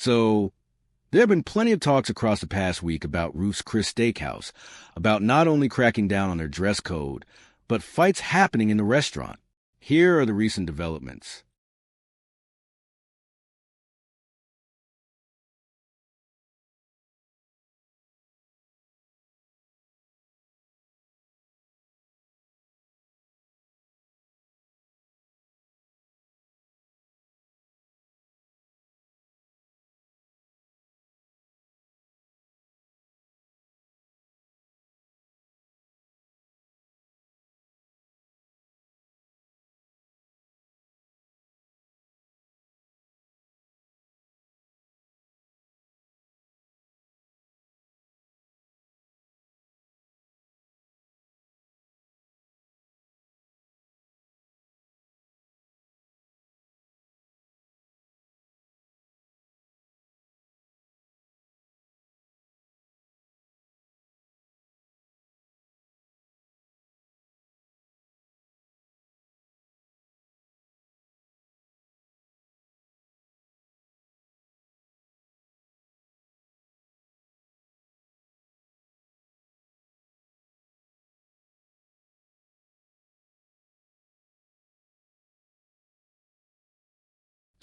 So, there have been plenty of talks across the past week about Ruth's Chris Steakhouse, about not only cracking down on their dress code, but fights happening in the restaurant. Here are the recent developments.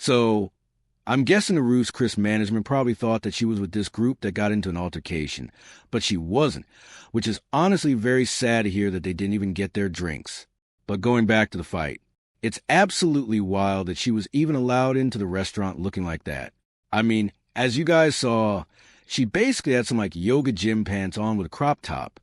So, I'm guessing the Ruth's Chris management probably thought that she was with this group that got into an altercation, but she wasn't, which is honestly very sad to hear that they didn't even get their drinks. But going back to the fight, it's absolutely wild that she was even allowed into the restaurant looking like that. I mean, as you guys saw, she basically had some like yoga gym pants on with a crop top.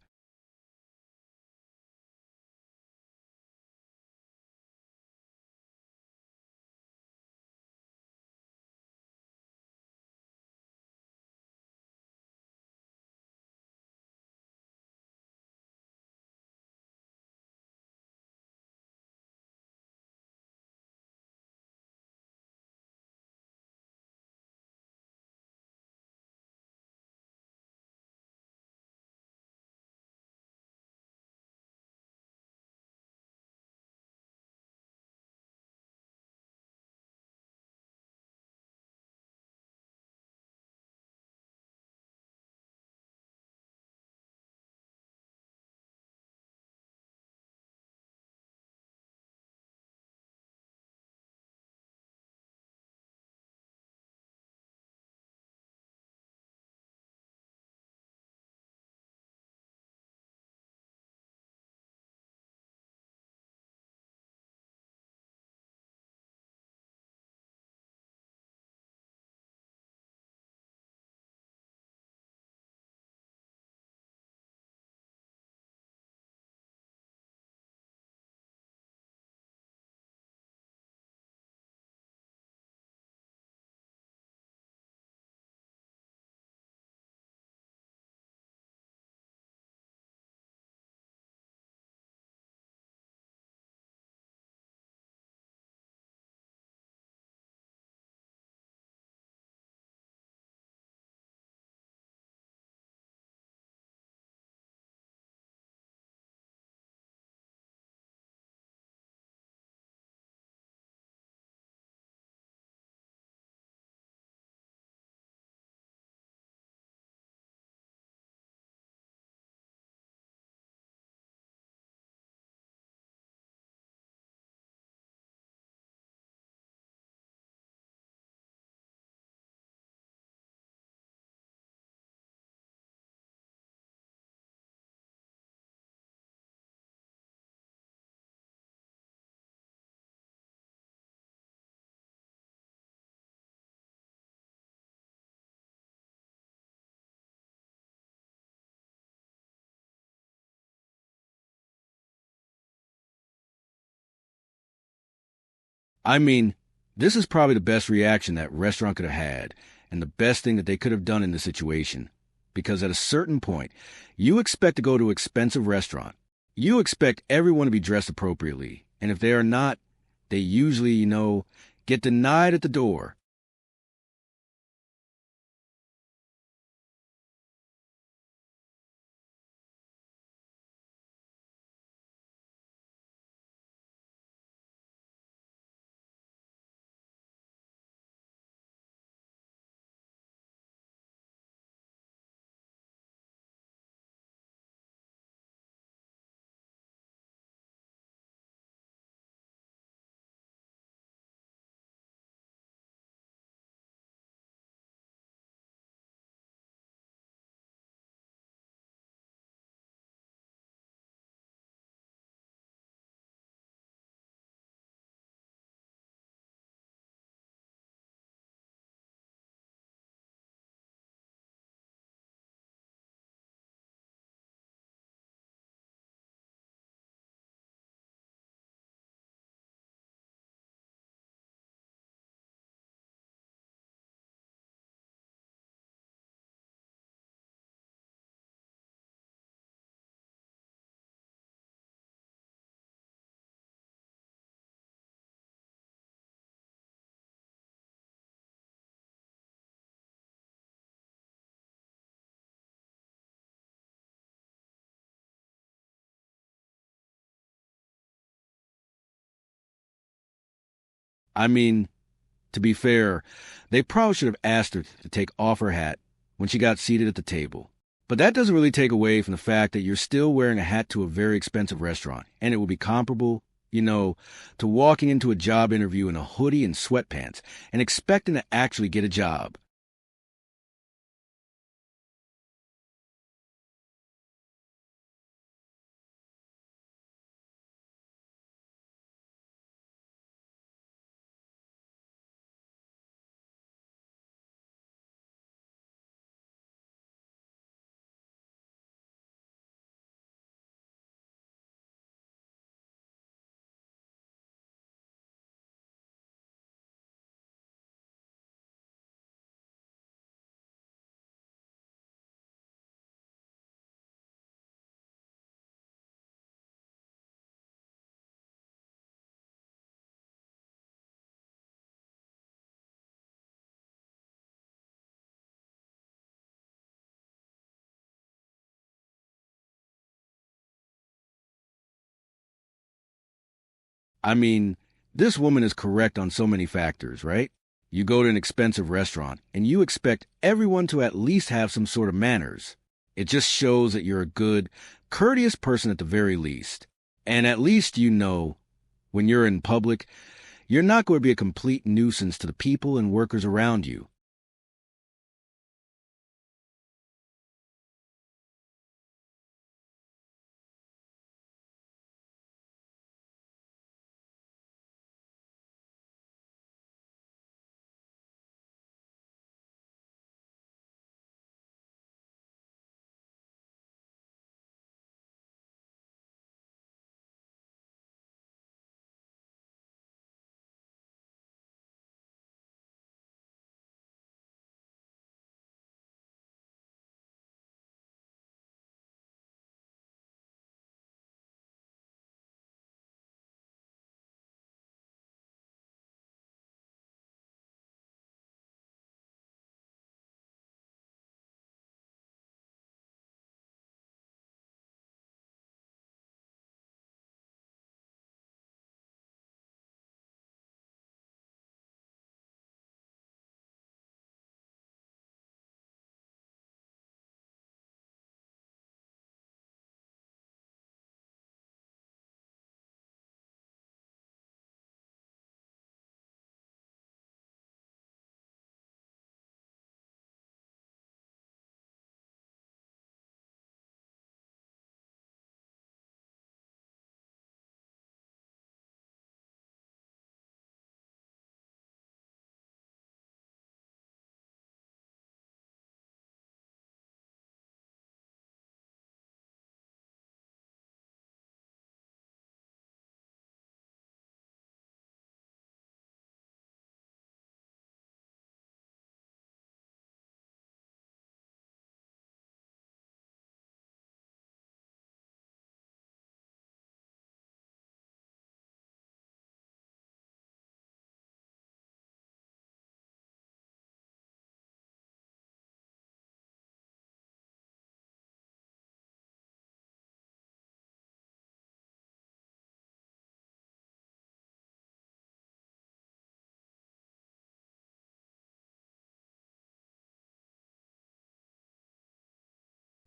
I mean, this is probably the best reaction that restaurant could have had, and the best thing that they could have done in this situation. Because at a certain point, you expect to go to an expensive restaurant. You expect everyone to be dressed appropriately, and if they are not, they usually, get denied at the door. I mean, to be fair, they probably should have asked her to take off her hat when she got seated at the table. But that doesn't really take away from the fact that you're still wearing a hat to a very expensive restaurant, and it will be comparable, to walking into a job interview in a hoodie and sweatpants and expecting to actually get a job. I mean, this woman is correct on so many factors, right? You go to an expensive restaurant and you expect everyone to at least have some sort of manners. It just shows that you're a good, courteous person at the very least. And at least when you're in public, you're not going to be a complete nuisance to the people and workers around you.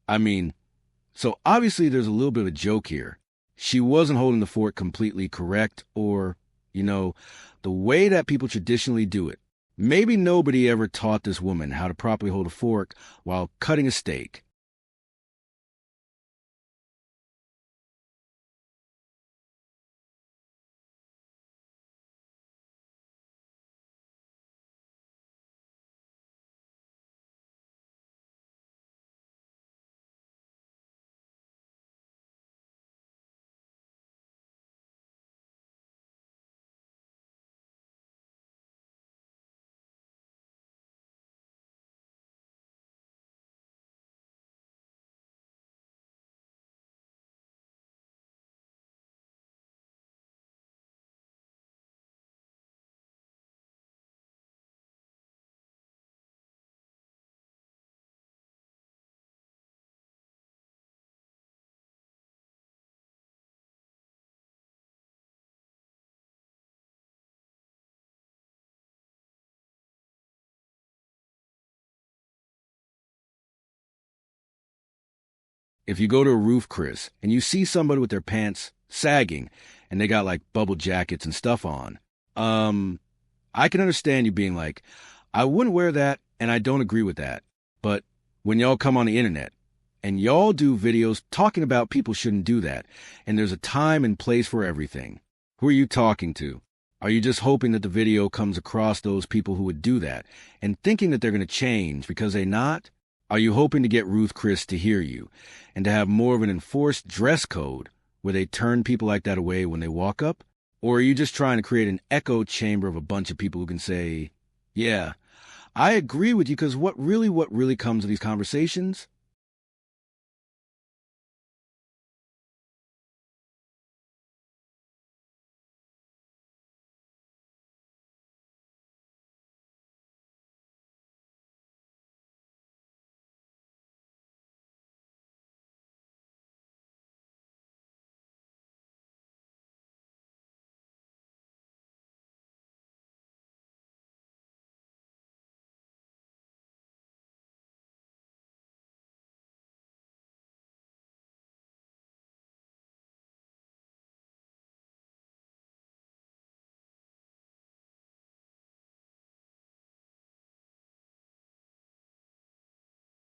I mean, so obviously there's a little bit of a joke here. She wasn't holding the fort completely correct or, you know, the way that people traditionally do it. Maybe nobody ever taught this woman how to properly hold a fork while cutting a steak. If you go to a roof, Chris, and you see somebody with their pants sagging and they got like bubble jackets and stuff on, I can understand you being like, I wouldn't wear that and I don't agree with that. But when y'all come on the internet and y'all do videos talking about people shouldn't do that, and there's a time and place for everything, who are you talking to? Are you just hoping that the video comes across those people who would do that and thinking that they're going to change because they're not? Are you hoping to get Ruth Chris to hear you and to have more of an enforced dress code where they turn people like that away when they walk up? Or are you just trying to create an echo chamber of a bunch of people who can say, yeah, I agree with you, because what really comes to these conversations?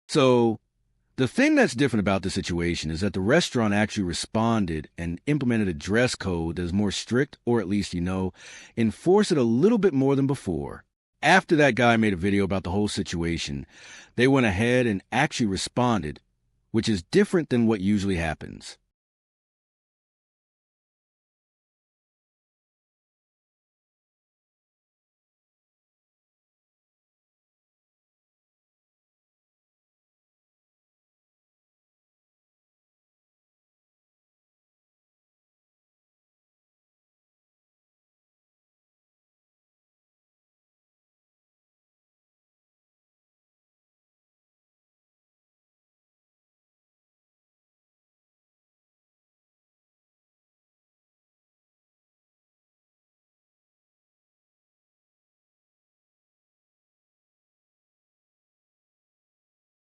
So, the thing that's different about the situation is that the restaurant actually responded and implemented a dress code that is more strict, or at least, enforce it a little bit more than before. After that guy made a video about the whole situation, they went ahead and actually responded, which is different than what usually happens.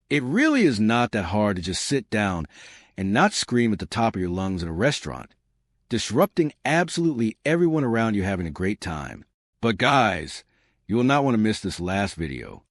It really is not that hard to just sit down and not scream at the top of your lungs in a restaurant, disrupting absolutely everyone around you having a great time. But guys, you will not want to miss this last video.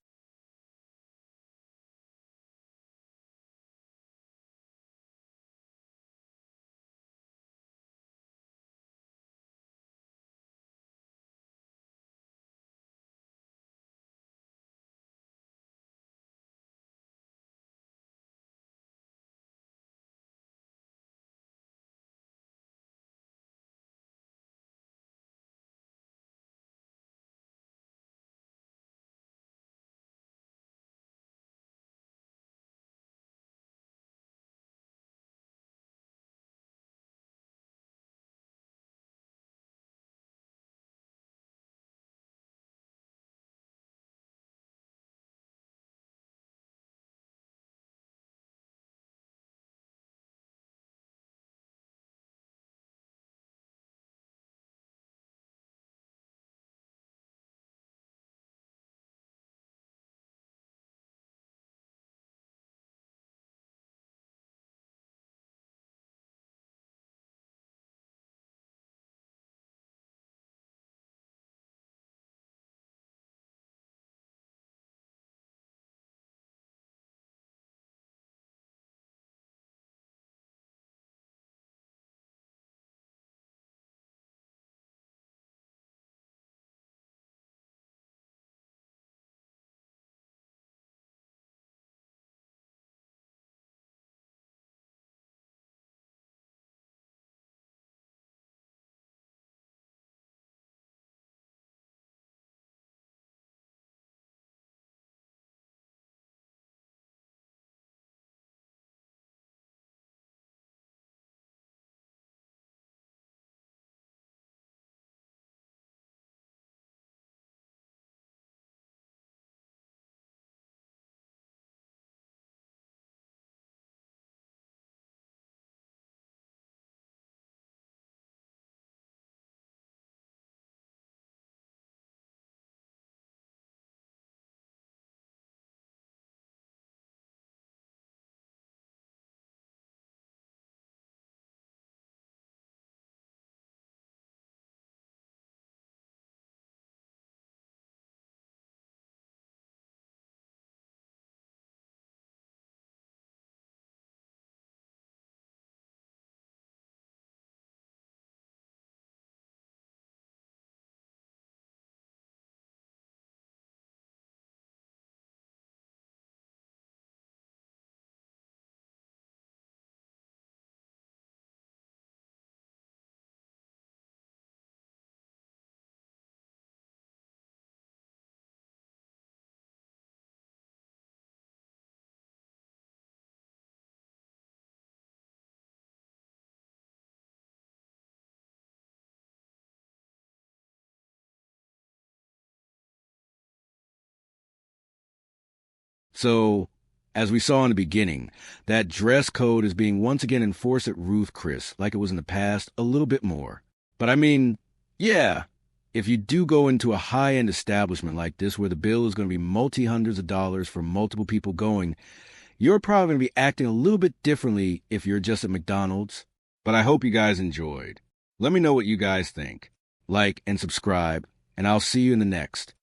So, as we saw in the beginning, that dress code is being once again enforced at Ruth Chris, like it was in the past, a little bit more. But I mean, yeah, if you do go into a high-end establishment like this where the bill is going to be multi-hundreds of dollars for multiple people going, you're probably going to be acting a little bit differently if you're just at McDonald's. But I hope you guys enjoyed. Let me know what you guys think. Like and subscribe, and I'll see you in the next.